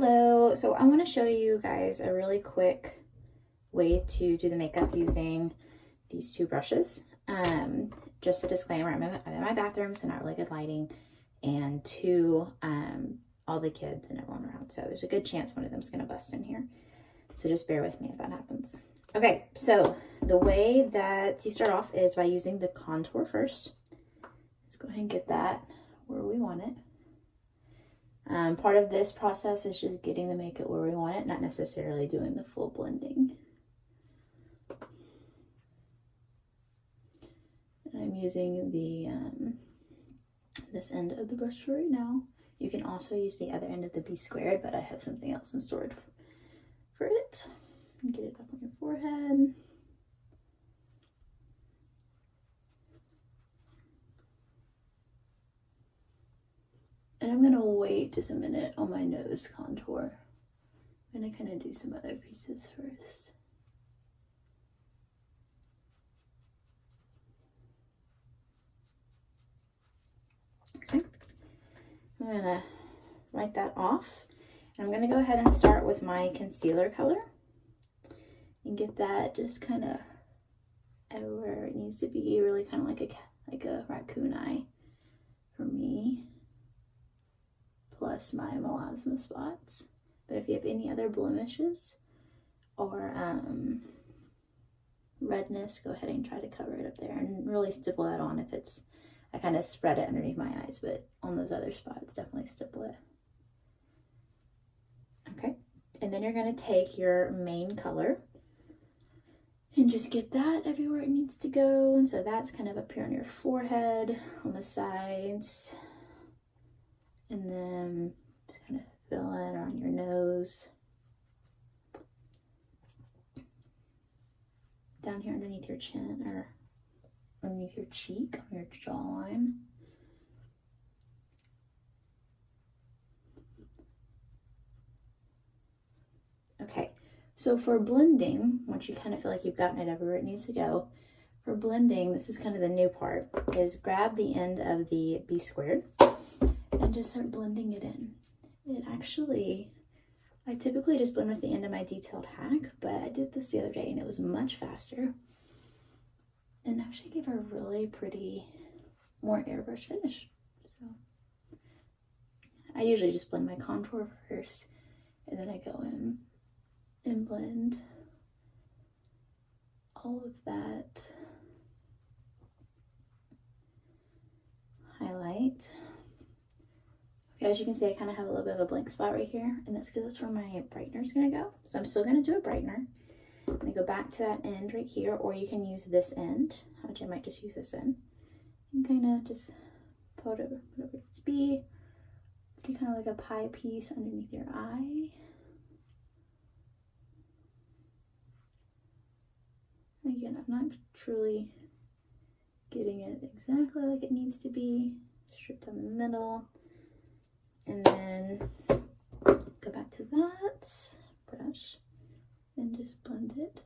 Hello, so I want to show you guys a really quick way to do the makeup using these two brushes. Just a disclaimer, I'm in my bathroom, so not really good lighting, and two, all the kids and everyone around, so there's a good chance one of them's going to bust in here. So just bear with me if that happens. Okay, so the way that you start off is by using the contour first. Let's go ahead and get that where we want it. Part of this process is just getting the makeup where we want it, not necessarily doing the full blending. And I'm using the this end of the brush for right now. You can also use the other end of the B squared, but I have something else in storage for it. Get it up on your forehead. And I'm gonna wait just a minute on my nose contour. I'm gonna kind of do some other pieces first. Okay, I'm gonna write that off. And I'm gonna go ahead and start with my concealer color and get that just kind of everywhere it needs to be, really kind of like a raccoon eye for me. Plus my melasma spots. But if you have any other blemishes or redness, go ahead and try to cover it up there and really stipple that on if it's, I kind of spread it underneath my eyes, but on those other spots, definitely stipple it. Okay, and then you're gonna take your main color and just get that everywhere it needs to go. And so that's kind of up here on your forehead, on the sides, and then just kind of fill it on your nose, down here underneath your chin or underneath your cheek, on your jawline. Okay, so for blending, once you kind of feel like you've gotten it everywhere it needs to go, for blending, this is kind of the new part, is grab the end of the B squared and just start blending it in. It actually, I typically just blend with the end of my Detailed HAC, but I did this the other day and it was much faster and actually gave a really pretty, more airbrush finish. So I usually just blend my contour first and then I go in and blend all of that highlight. Okay, as you can see, I kind of have a little bit of a blank spot right here, and that's because that's where my brightener is going to go. So I'm still going to do a brightener. I'm going to go back to that end right here, or you can use this end, which I might just use this end, and kind of just put it whatever it needs to be. Do kind of like a pie piece underneath your eye. Again, I'm not truly getting it exactly like it needs to be. Strip down the middle. And then go back to that brush and just blend it.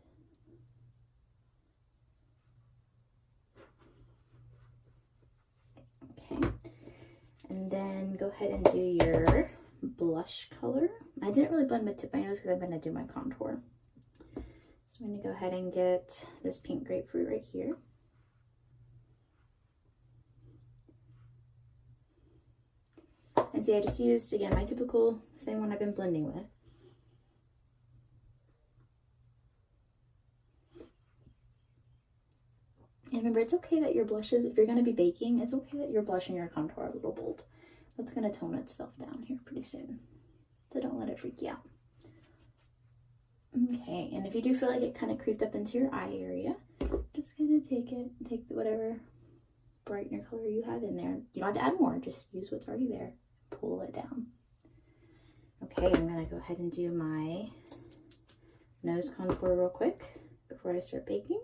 Okay. And then go ahead and do your blush color. I didn't really blend my tip of my nose because I'm going to do my contour. So I'm going to go ahead and get this pink grapefruit right here. And see, I just used, again, my typical, same one I've been blending with. And remember, it's okay that your blushes, if you're going to be baking, it's okay that your blush and your contour are a little bold. That's going to tone itself down here pretty soon. So don't let it freak you out. Okay, and if you do feel like it kind of creeped up into your eye area, just kind of take whatever brightener color you have in there. You don't have to add more, just use what's already there. Pull it down. Okay, I'm going to go ahead and do my nose contour real quick before I start baking.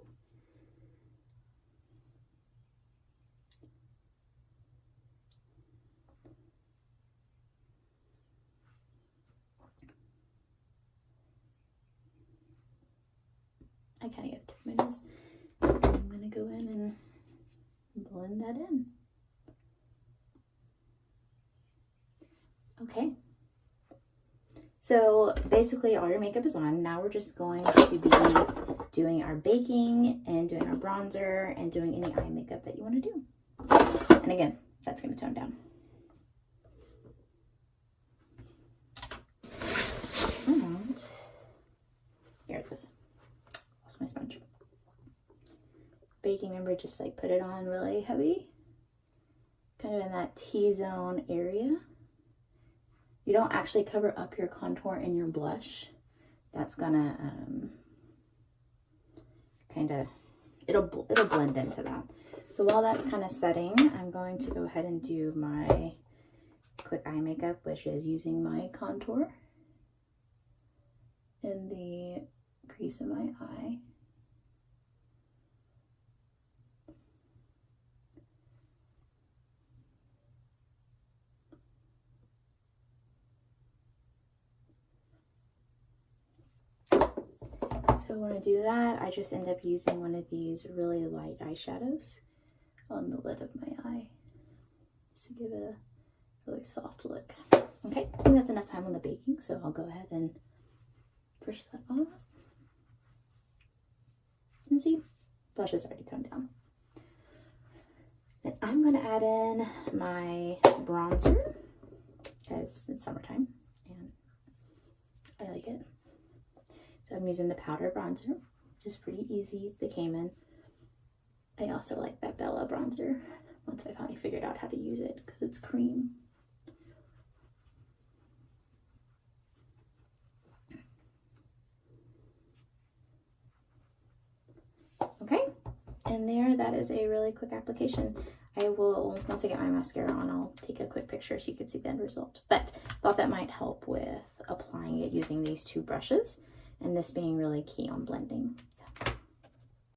I kind of get to my nose. I'm going to go in and blend that in. So basically all your makeup is on. Now we're just going to be doing our baking and doing our bronzer and doing any eye makeup that you want to do. And again, that's going to tone down. And here it is. Lost my sponge. Baking, remember, just like put it on really heavy, kind of in that T-zone area. You don't actually cover up your contour and your blush. That's gonna kind of, it'll blend into that. So while that's kind of setting, I'm going to go ahead and do my quick eye makeup, which is using my contour in the crease of my eye. So when I do that, I just end up using one of these really light eyeshadows on the lid of my eye just to give it a really soft look. Okay, I think that's enough time on the baking, so I'll go ahead and push that off. And see, blush is already toned down. And I'm going to add in my bronzer because it's summertime and I like it. So I'm using the powder bronzer, which is pretty easy. It's the Cayman. I also like that Bella bronzer once I finally figured out how to use it because it's cream. Okay, and there, that is a really quick application. I will, once I get my mascara on, I'll take a quick picture so you can see the end result. But I thought that might help with applying it using these two brushes. And this being really key on blending. So